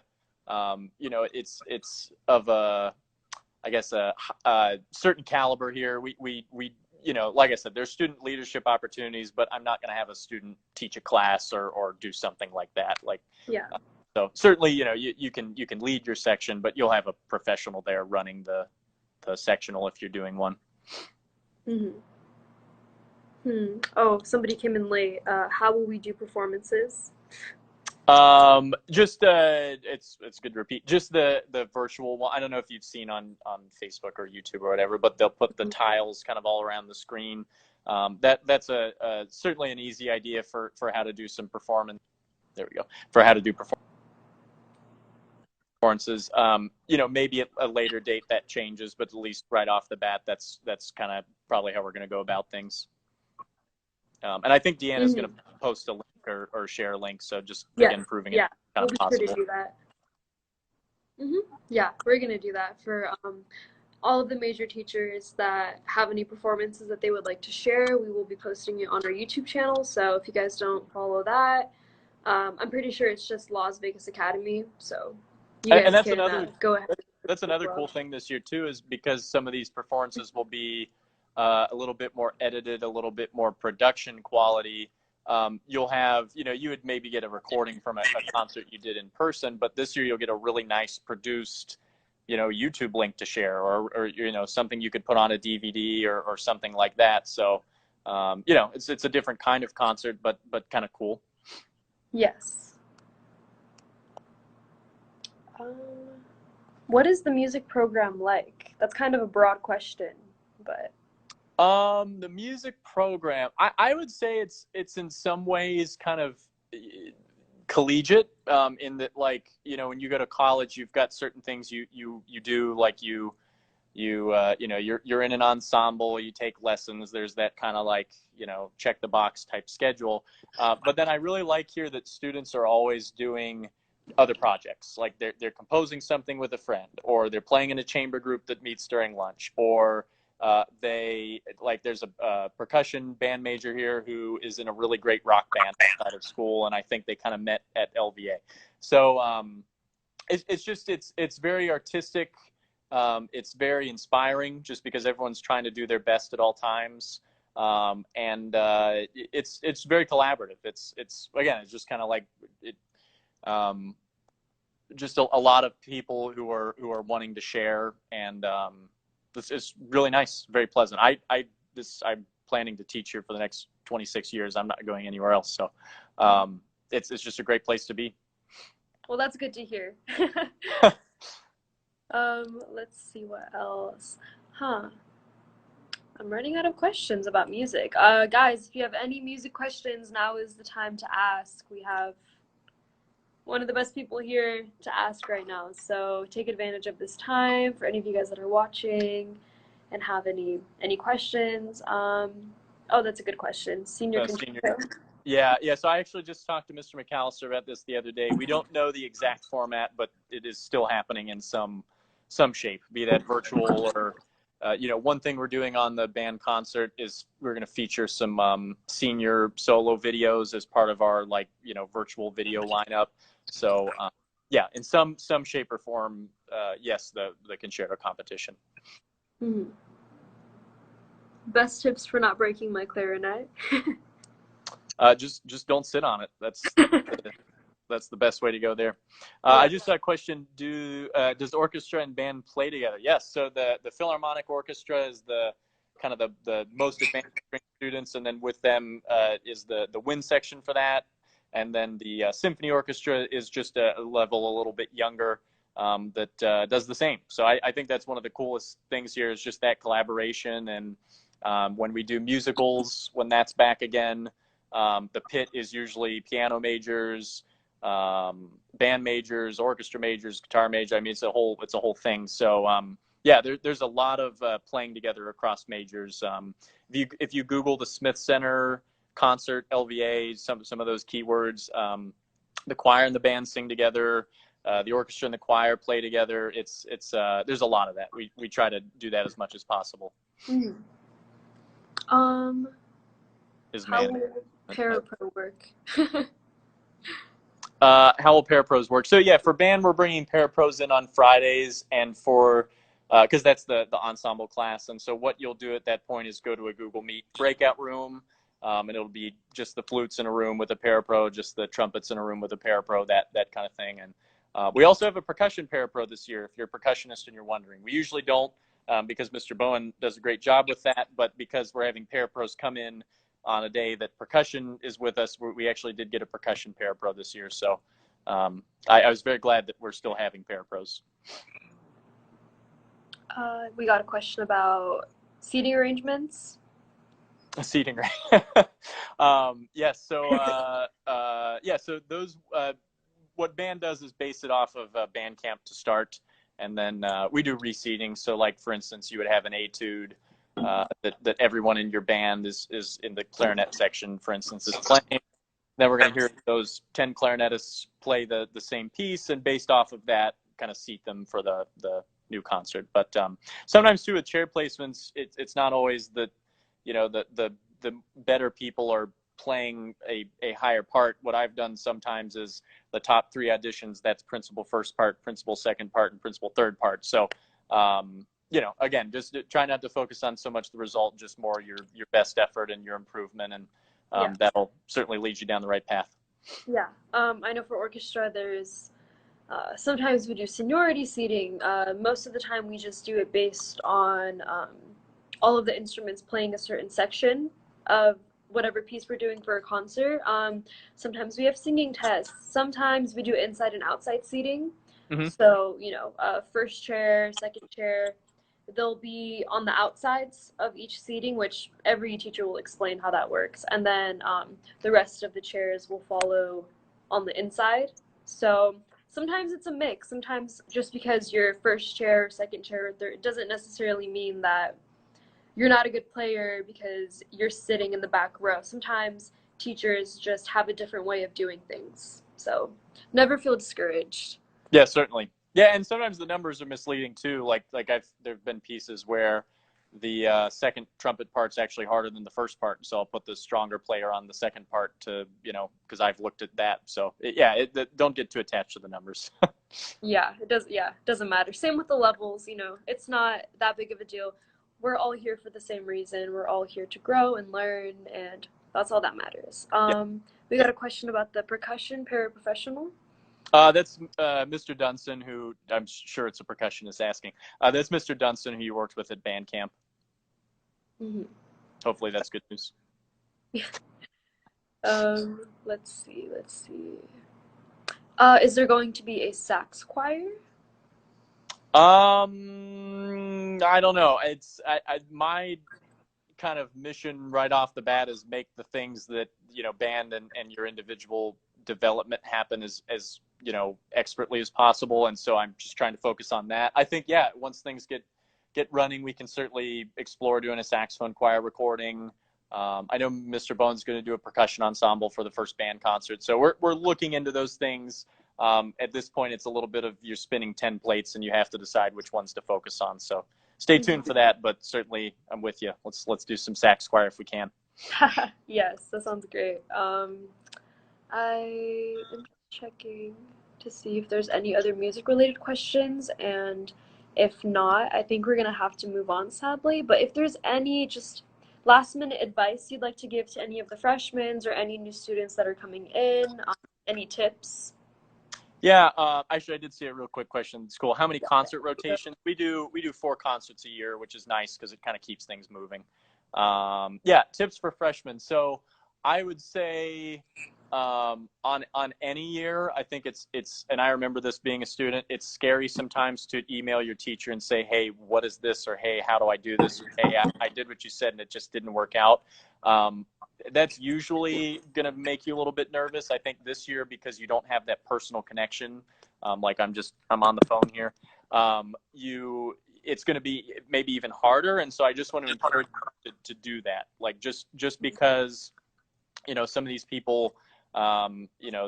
it's of a certain caliber here. We like I said, there's student leadership opportunities, but I'm not going to have a student teach a class or do something like that. So certainly, you can lead your section, but you'll have a professional there running the sectional if you're doing one. Oh, somebody came in late. How will we do performances? It's good to repeat. Just the virtual one. I don't know if you've seen on Facebook or YouTube or whatever, but they'll put the tiles kind of all around the screen. That's certainly an easy idea for how to do some performance. there we go, for how to do performances. You know, maybe at a later date that changes, but at least right off the bat, that's kind of probably how we're going to go about things. And I think Deanna's going to post a link or share a link. So just again, proving it we'll be possible. sure to do that. Yeah, we're going to do that for all of the major teachers that have any performances that they would like to share. We will be posting it on our YouTube channel. So if you guys don't follow that, I'm pretty sure it's just Las Vegas Academy. So you guys can go ahead. That's another cool thing this year too, is because some of these performances will be a little bit more edited, a little bit more production quality. You'll have, you know, you would maybe get a recording from a concert you did in person, but this year you'll get a really nice produced, you know, YouTube link to share, or you know, something you could put on a DVD or something like that. So, you know, it's a different kind of concert, but kind of cool. Yes. What is the music program like? That's kind of a broad question, but. The music program, I would say it's in some ways kind of collegiate, in that, like, you know, when you go to college, you've got certain things you do, like you know, you're in an ensemble, you take lessons, there's that kind of, like, you know, check the box type schedule. But then I really like here that students are always doing other projects, like they're composing something with a friend, or they're playing in a chamber group that meets during lunch, or there's a percussion band major here who is in a really great rock band outside of school, and I think they kind of met at LVA. So it's very artistic. It's very inspiring, just because everyone's trying to do their best at all times, and it's very collaborative. It's again, it's just kind of like it. Just a lot of people who are wanting to share, and this is really nice, very pleasant. I'm planning to teach here for the next 26 years. I'm not going anywhere else. So it's just a great place to be. Well, that's good to hear. Let's see what else. I'm running out of questions about music. Guys, if you have any music questions, now is the time to ask. We have one of the best people here to ask right now, so take advantage of this time for any of you guys that are watching and have any questions. Oh, that's a good question. Senior. Yeah, so I actually just talked to Mr. McAllister about this the other day. We don't know the exact format, but it is still happening in some shape, be that virtual or you know, one thing we're doing on the band concert is we're going to feature some senior solo videos as part of our, like, you know, virtual video lineup. So yeah, in some shape or form, yes, the concerto competition. Best tips for not breaking my clarinet? Just don't sit on it. That's the best way to go there. I just had a question. Does orchestra and band play together? Yes. So the Philharmonic Orchestra is the kind of the most advanced students, and then with them is the wind section for that, and then the symphony orchestra is just a level a little bit younger, that does the same. So I think that's one of the coolest things here, is just that collaboration. And when we do musicals, when that's back again, the pit is usually piano majors, band majors, orchestra majors, guitar major. I mean, it's a whole thing. So yeah, there's a lot of playing together across majors. If you Google the Smith Center concert LVA, some of those keywords, the choir and the band sing together, the orchestra and the choir play together. It's there's a lot of that. We try to do that as much as possible. How will Parapro work? How will Parapros work? So yeah, for band, we're bringing Parapros in on Fridays, and for because that's the ensemble class. And so what you'll do at that point is go to a Google Meet breakout room, and it'll be just the flutes in a room with a Parapro, just the trumpets in a room with a Parapro, that kind of thing. And we also have a percussion Parapro this year, if you're a percussionist and you're wondering. We usually don't, because Mr. Bowen does a great job with that, but because we're having Parapros come in on a day that percussion is with us, we actually did get a percussion Parapro this year. So I was very glad that we're still having Parapros. We got a question about seating arrangements. Seating, right? Yes. Yeah. So those, what band does is base it off of Bandcamp to start, and then we do reseating. So, like for instance, you would have an etude that everyone in your band is in the clarinet section, for instance, is playing. Then we're going to hear those 10 clarinetists play the same piece, and based off of that, kind of seat them for the new concert. But sometimes too with chair placements, it's not always that, you know, the better people are playing a higher part. What I've done sometimes is the top three auditions, that's principal first part, principal second part, and principal third part. So you know, again, just try not to focus on so much the result, just more your best effort and your improvement, and Yeah. that'll certainly lead you down the right path. Yeah. I know for orchestra, there's sometimes we do seniority seating. Most of the time, we just do it based on all of the instruments playing a certain section of whatever piece we're doing for a concert. Sometimes we have singing tests. Sometimes we do inside and outside seating. Mm-hmm. So, you know, first chair, second chair, they'll be on the outsides of each seating, which every teacher will explain how that works. And then the rest of the chairs will follow on the inside. So sometimes it's a mix. Sometimes just because you're first chair, second chair, or third, it doesn't necessarily mean that you're not a good player because you're sitting in the back row. Sometimes teachers just have a different way of doing things. So never feel discouraged. Yeah, certainly. Yeah, and sometimes the numbers are misleading too. There've been pieces where the second trumpet part's actually harder than the first part, so I'll put the stronger player on the second part to, you know, because I've looked at that. So don't get too attached to the numbers. Yeah, it does. Yeah, it doesn't matter. Same with the levels. You know, it's not that big of a deal. We're all here for the same reason. We're all here to grow and learn, and that's all that matters. Yeah. We got a question about the percussion paraprofessional. That's Mr. Dunson, who I'm sure it's a percussionist asking. That's Mr. Dunson, who you worked with at band camp. Mm-hmm. Hopefully that's good news. Let's see. Let's see. Is there going to be a sax choir? I don't know. My kind of mission right off the bat is make the things that, you know, band and your individual development happen as you know, expertly as possible, and so I'm just trying to focus on that. I think, yeah, once things get running, we can certainly explore doing a saxophone choir recording. I know Mr. Bones is going to do a percussion ensemble for the first band concert, so we're looking into those things. At this point, it's a little bit of you're spinning 10 plates and you have to decide which ones to focus on. So stay tuned for that, but certainly I'm with you. Let's do some sax choir if we can. Yes, that sounds great. I am checking to see if there's any other music related questions, and if not, I think we're gonna have to move on sadly. But if there's any just last minute advice you'd like to give to any of the freshmen or any new students that are coming in, any tips? Yeah, actually, I did see a real quick question. It's cool. How many concert rotations? We do 4 concerts a year, which is nice because it kind of keeps things moving. Yeah, tips for freshmen. So I would say on any year, I think it's and I remember this being a student. It's scary sometimes to email your teacher and say, "Hey, what is this?" or "Hey, how do I do this?" or "Hey, I did what you said and it just didn't work out." That's usually going to make you a little bit nervous. I think this year, because you don't have that personal connection, like I'm on the phone here, it's going to be maybe even harder. And so I just want to encourage you to do that. Like just because, you know, some of these people, you know,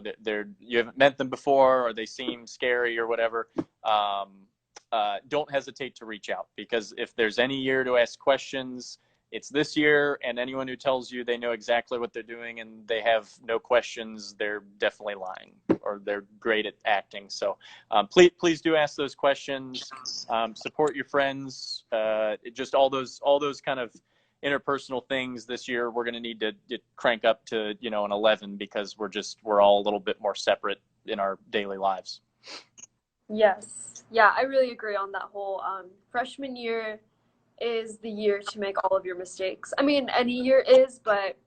you haven't met them before, or they seem scary or whatever. Don't hesitate to reach out, because if there's any year to ask questions, it's this year. And anyone who tells you they know exactly what they're doing and they have no questions, they're definitely lying, or they're great at acting. So please do ask those questions. Support your friends. Just all those kind of interpersonal things. This year we're going to need to crank up to, you know, an 11, because we're all a little bit more separate in our daily lives. Yes. Yeah, I really agree on that whole freshman year is the year to make all of your mistakes. I mean, any year is, but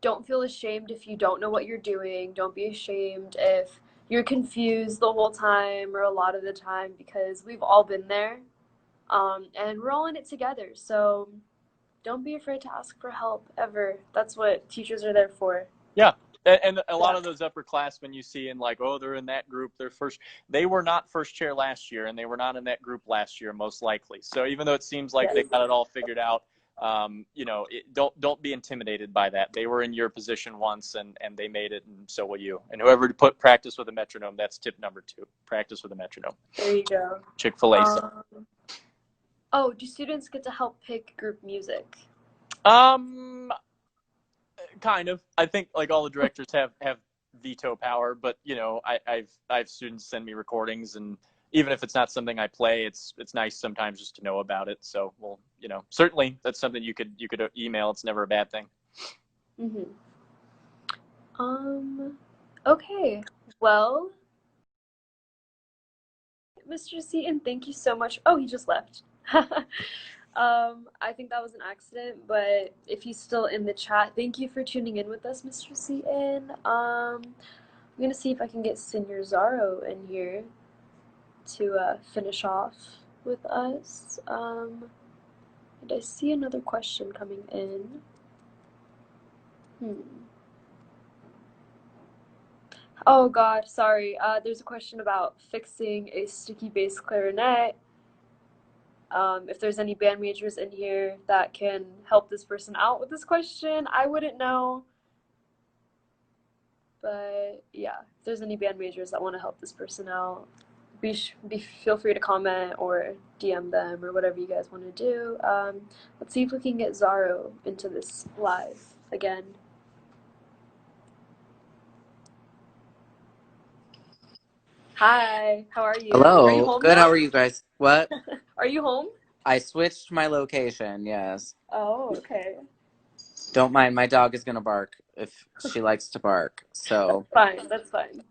don't feel ashamed if you don't know what you're doing. Don't be ashamed if you're confused the whole time or a lot of the time, because we've all been there, and we're all in it together. So don't be afraid to ask for help ever. That's what teachers are there for. Yeah. And a lot Yeah. of those upperclassmen you see in like, oh, they're in that group, they were not first chair last year, and they were not in that group last year, most likely. So even though it seems like they Yes. got it all figured out, don't be intimidated by that. They were in your position once, and they made it, and so will you. And whoever put practice with a metronome, that's tip number 2. Practice with a metronome. There you go. Chick-fil-A. Oh, do students get to help pick group music? Um, kind of. I think like all the directors have veto power, but I've students send me recordings, and even if it's not something I play, it's nice sometimes just to know about it. So, well, certainly that's something you could email. It's never a bad thing. Mm-hmm. Okay. Well, Mr. Seaton, thank you so much. Oh, he just left. I think that was an accident, but if he's still in the chat, thank you for tuning in with us, Mr. Seaton. I'm gonna see if I can get Senior Zaro in here to finish off with us. And I see another question coming in. Oh God, sorry. There's a question about fixing a sticky bass clarinet. If there's any band majors in here that can help this person out with this question, I wouldn't know. But yeah, if there's any band majors that want to help this person out, feel free to comment or DM them or whatever you guys want to do. Let's see if we can get Zaro into this live again. Hi, how are you? Are you Hello. home Good. now? How are you guys? What? Are you home? I switched my location. Yes. Oh, okay. Don't mind. My dog is gonna bark if she likes to bark. So. Fine. That's fine.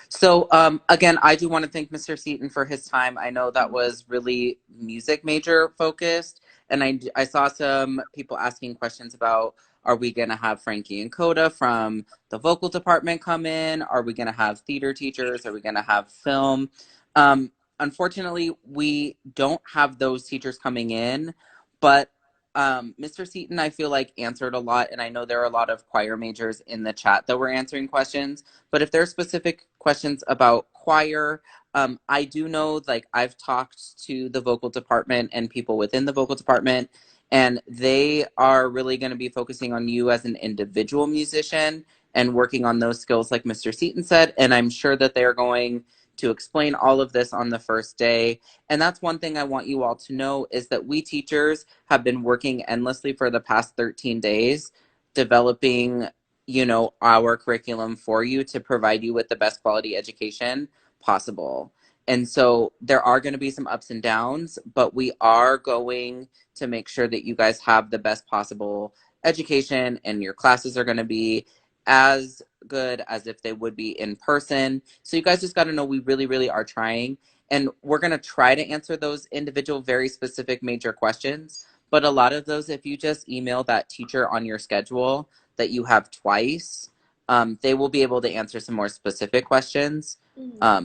So again, I do want to thank Mr. Seaton for his time. I know that was really music major focused, and I saw some people asking questions about, are we going to have Frankie and Coda from the vocal department come in? Are we going to have theater teachers? Are we going to have film? Unfortunately, we don't have those teachers coming in, but Mr. Seaton, I feel like, answered a lot, and I know there are a lot of choir majors in the chat that were answering questions. But if there are specific questions about choir, I do know, like, I've talked to the vocal department and people within the vocal department, and they are really going to be focusing on you as an individual musician and working on those skills, like Mr. Seaton said. And I'm sure that they're going to explain all of this on the first day. And that's one thing I want you all to know, is that we teachers have been working endlessly for the past 13 days, developing our curriculum for you to provide you with the best quality education possible. And so there are going to be some ups and downs, but we are going to make sure that you guys have the best possible education, and your classes are going to be as good as if they would be in person. So you guys just got to know we really, really are trying. And we're going to try to answer those individual, very specific major questions. But a lot of those, if you just email that teacher on your schedule that you have twice, they will be able to answer some more specific questions.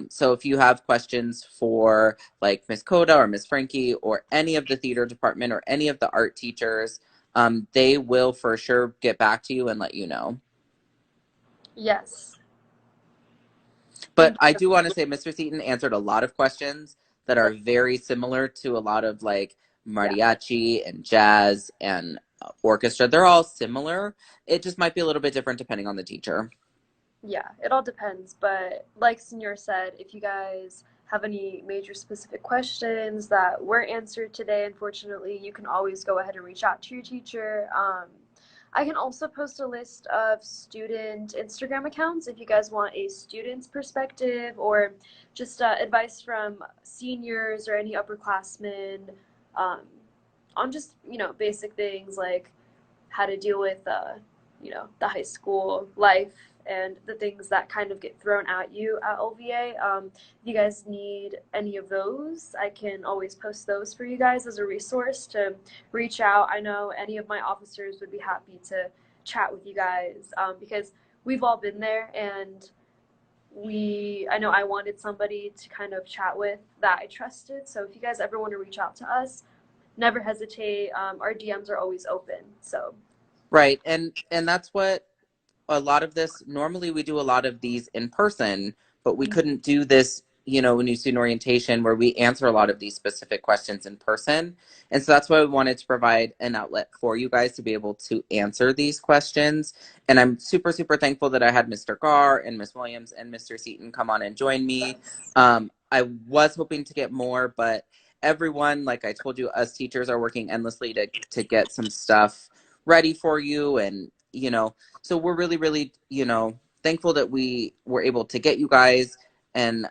So if you have questions for like Miss Coda or Miss Frankie or any of the theater department or any of the art teachers, they will for sure get back to you and let you know. Yes. But I do want to say Mr. Seaton answered a lot of questions that are very similar to a lot of like mariachi and jazz and orchestra. They're all similar. It just might be a little bit different depending on the teacher. Yeah, it all depends. But like Senor said, if you guys have any major specific questions that weren't answered today, unfortunately, you can always go ahead and reach out to your teacher. I can also post a list of student Instagram accounts if you guys want a student's perspective or just advice from seniors or any upperclassmen on just, basic things like how to deal with, the high school life and the things that kind of get thrown at you at LVA. If you guys need any of those, I can always post those for you guys as a resource to reach out. I know any of my officers would be happy to chat with you guys because we've all been there, and I know I wanted somebody to kind of chat with that I trusted. So if you guys ever want to reach out to us, never hesitate. Our DMs are always open. So Right. And that's what a lot of this, normally we do a lot of these in person, but we couldn't do this, new student orientation where we answer a lot of these specific questions in person. And so that's why we wanted to provide an outlet for you guys to be able to answer these questions. And I'm super, super thankful that I had Mr. Garr and Miss Williams and Mr. Seaton come on and join me. I was hoping to get more, but everyone, like I told you, us teachers are working endlessly to get some stuff ready for you. And, so we're really, really, thankful that we were able to get you guys. And,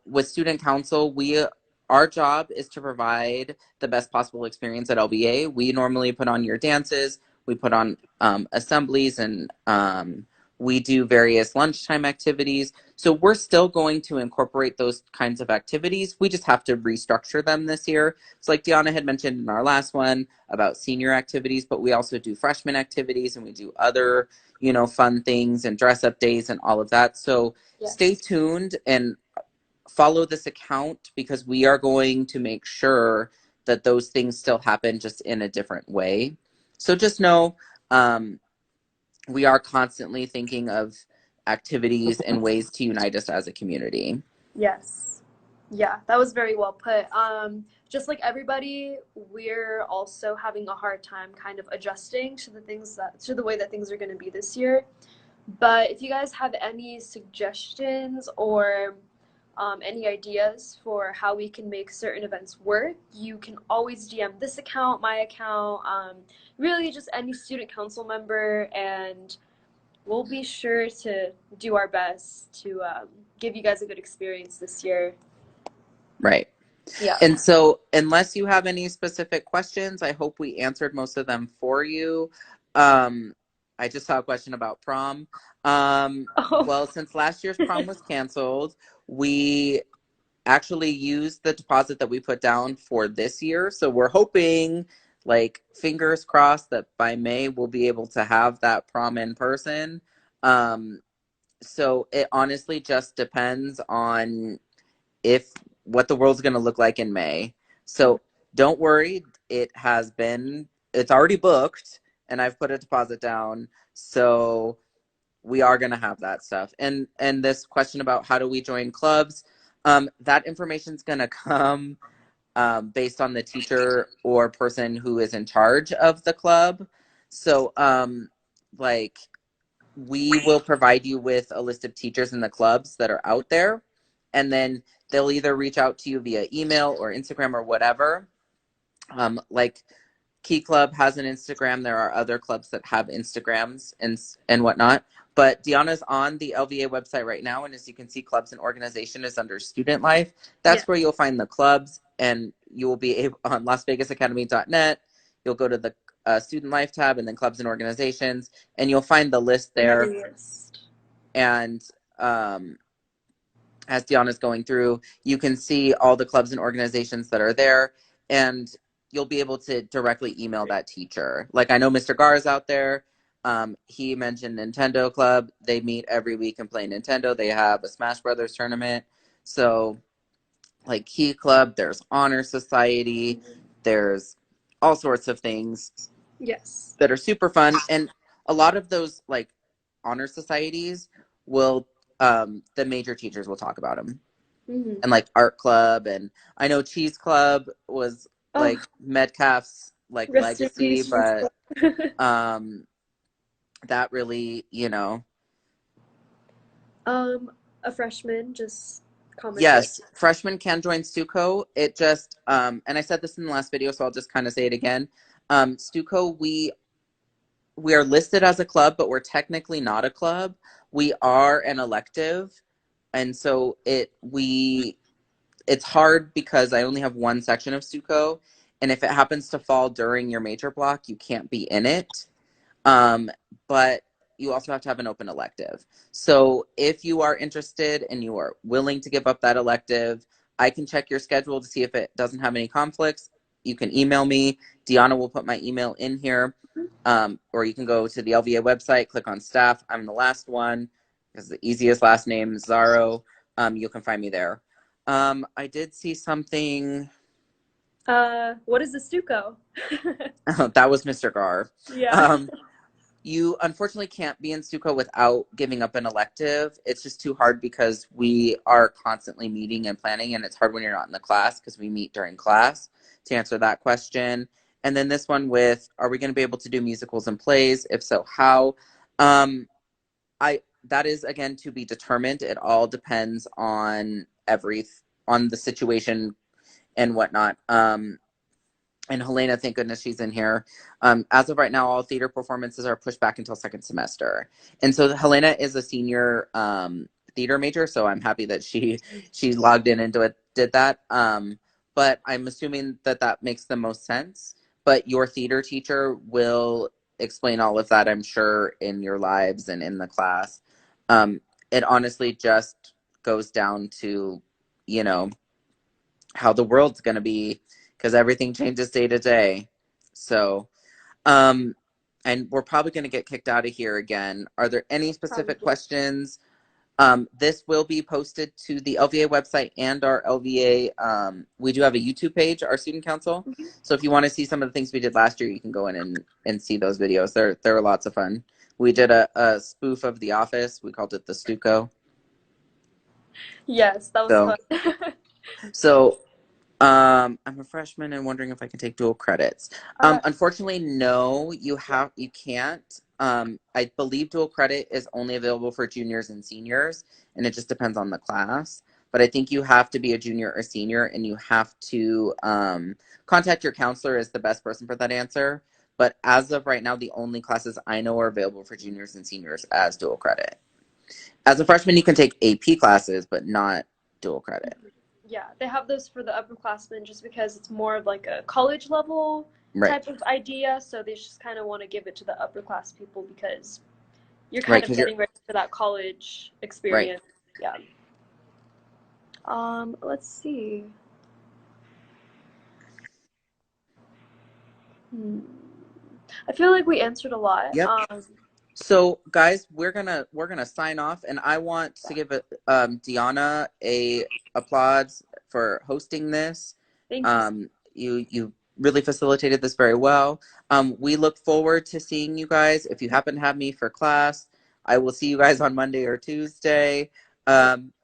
with student council, our job is to provide the best possible experience at LBA. We normally put on your dances, we put on assemblies, and we do various lunchtime activities. So we're still going to incorporate those kinds of activities. We just have to restructure them this year. So like Deanna had mentioned in our last one about senior activities, but we also do freshman activities, and we do other, fun things and dress up days and all of that. So yes. Stay tuned and follow this account, because we are going to make sure that those things still happen, just in a different way. So just know, we are constantly thinking of activities and ways to unite us as a community. Yes. Yeah, that was very well put. Just like everybody, we're also having a hard time kind of adjusting to the way that things are going to be this year. But if you guys have any suggestions or any ideas for how we can make certain events work, you can always DM this account, my account, really just any student council member, and we'll be sure to do our best to give you guys a good experience this year. Right. Yeah. And so unless you have any specific questions, I hope we answered most of them for you. I just saw a question about prom. Well, since last year's prom was canceled, we actually used the deposit that we put down for this year. So we're hoping, like, fingers crossed, that by May we'll be able to have that prom in person. So it honestly just depends on what the world's going to look like in May. So don't worry, it's already booked, and I've put a deposit down. So we are going to have that stuff. And this question about how do we join clubs, that information's going to come based on the teacher or person who is in charge of the club. So we will provide you with a list of teachers in the clubs that are out there, and then they'll either reach out to you via email or Instagram or whatever. Like Key Club has an Instagram. There are other clubs that have Instagrams and whatnot. But Deanna's on the LVA website right now, and as you can see, clubs and organization is under student life. That's where you'll find the clubs, and you will be able, on LasVegasAcademy.net. You'll go to the student life tab, and then clubs and organizations, and you'll find the list there. And as Deanna's going through, you can see all the clubs and organizations that are there, and you'll be able to directly email that teacher. Like, I know Mr. Garr is out there. He mentioned Nintendo Club. They meet every week and play Nintendo. They have a Smash Brothers tournament. So, like Key Club, there's Honor Society, there's all sorts of things that are super fun. And a lot of those, like, honor societies will, the major teachers will talk about them. And like Art Club, and I know Cheese Club was like Metcalf's like legacy, but that really, a freshman just commented. Yes, freshmen can join Stuco. It just and I said this in the last video, so I'll just kind of say it again. Stuco, we are listed as a club, but we're technically not a club. We are an elective, and so it's hard because I only have one section of Stuco, and if it happens to fall during your major block, you can't be in it. But you also have to have an open elective. So if you are interested and you are willing to give up that elective, I can check your schedule to see if it doesn't have any conflicts. You can email me. Deanna will put my email in here. Or you can go to the LVA website, click on staff. I'm the last one because the easiest last name is Zaro. You can find me there. I did see something. What is the Stuco? That was Mr. Gar. Yeah. Um, you unfortunately can't be in Stuco without giving up an elective. It's just too hard because we are constantly meeting and planning, and it's hard when you're not in the class because we meet during class to answer that question. And then this one with, are we going to be able to do musicals and plays? If so, how? Um, I that is again to be determined. It all depends on on the situation and whatnot. And Helena, thank goodness she's in here. As of right now, all theater performances are pushed back until second semester. And so Helena is a senior theater major, so I'm happy that she logged in and did that. But I'm assuming that that makes the most sense. But your theater teacher will explain all of that, I'm sure, in your lives and in the class. It honestly just goes down to, you know, how the world's going to be because everything changes day to day. So, and we're probably going to get kicked out of here again. Are there any specific Probably. questions? This will be posted to the LVA website and our LVA. We do have a YouTube page, our student council. Mhm. So if you want to see some of the things we did last year, you can go in and see those videos. They're lots of fun. We did a spoof of The Office. We called it the Stuco. Yes, that was So, fun. so I'm a freshman and wondering if I can take dual credits. Uh, Unfortunately, no, yeah. you can't. I believe dual credit is only available for juniors and seniors, and it just depends on the class. But I think you have to be a junior or senior, and you have to contact your counselor as the best person for that answer. But as of right now, the only classes I know are available for juniors and seniors as dual credit. As a freshman, you can take AP classes, but not dual credit. Yeah, they have those for the upperclassmen just because it's more of like a college level Right, type of idea. So they just kind of want to give it to the upper class people because you're right, kind of because you're getting ready for that college right. experience. Yeah. Let's see. Hmm. I feel like we answered a lot. Yep. So, guys, we're gonna sign off, and I want to give Deanna a applause for hosting this. Thank you. You really facilitated this very well. We look forward to seeing you guys. If you happen to have me for class, I will see you guys on Monday or Tuesday.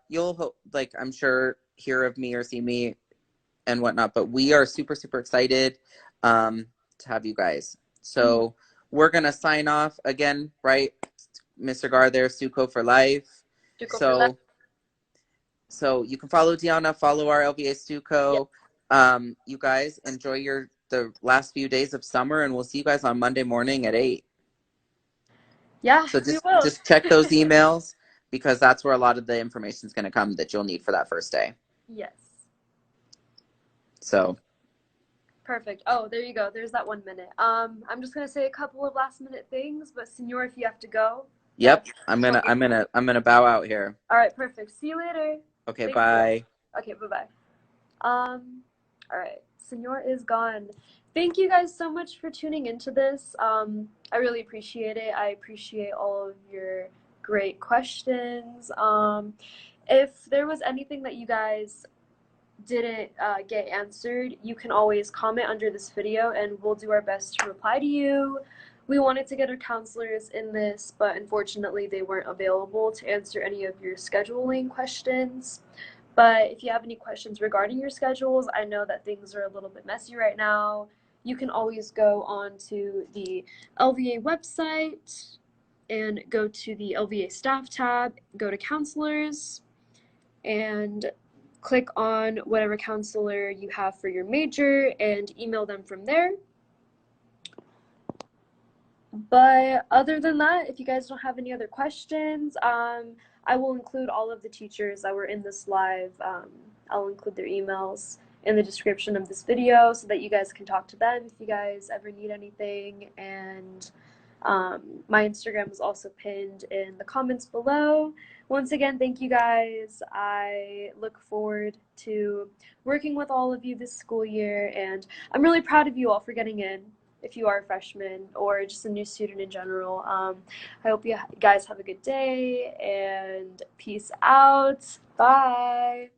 You'll like I'm sure hear of me or see me and whatnot, but we are super super excited to have you guys. Mhm. So we're gonna sign off again, right? Mr. Gar there, Suko for life. To go for that. So you can follow Deanna, follow our LVA Yeah. Suko. You guys enjoy the last few days of summer, and we'll see you guys on Monday morning at 8. Yeah, So we will. just check those emails because that's where a lot of the information is going to come that you'll need for that first day. Yes. So Perfect. Oh, there you go. There's that 1 minute. I'm just gonna say a couple of last minute things, but Senor, if you have to go, yep, that's totally I'm gonna bow out here. all right. Perfect. See you later. Okay, Thank you. bye. Okay, bye bye. All right. Senor is gone. Thank you guys so much for tuning into this. I really appreciate it. I appreciate all of your great questions. If there was anything that you guys didn't get answered, you can always comment under this video and we'll do our best to reply to you. We wanted to get our counselors in this, but unfortunately they weren't available to answer any of your scheduling questions. But if you have any questions regarding your schedules, I know that things are a little bit messy right now. You can always go on to the LVA website and go to the LVA staff tab, go to counselors, and click on whatever counselor you have for your major and email them from there. But other than that, if you guys don't have any other questions, I will include all of the teachers that were in this live. I'll include their emails in the description of this video so that you guys can talk to them if you guys ever need anything. And my Instagram is also pinned in the comments below. Once again, thank you guys. I look forward to working with all of you this school year, and I'm really proud of you all for getting in if you are a freshman or just a new student in general. I hope you guys have a good day and peace out. Bye.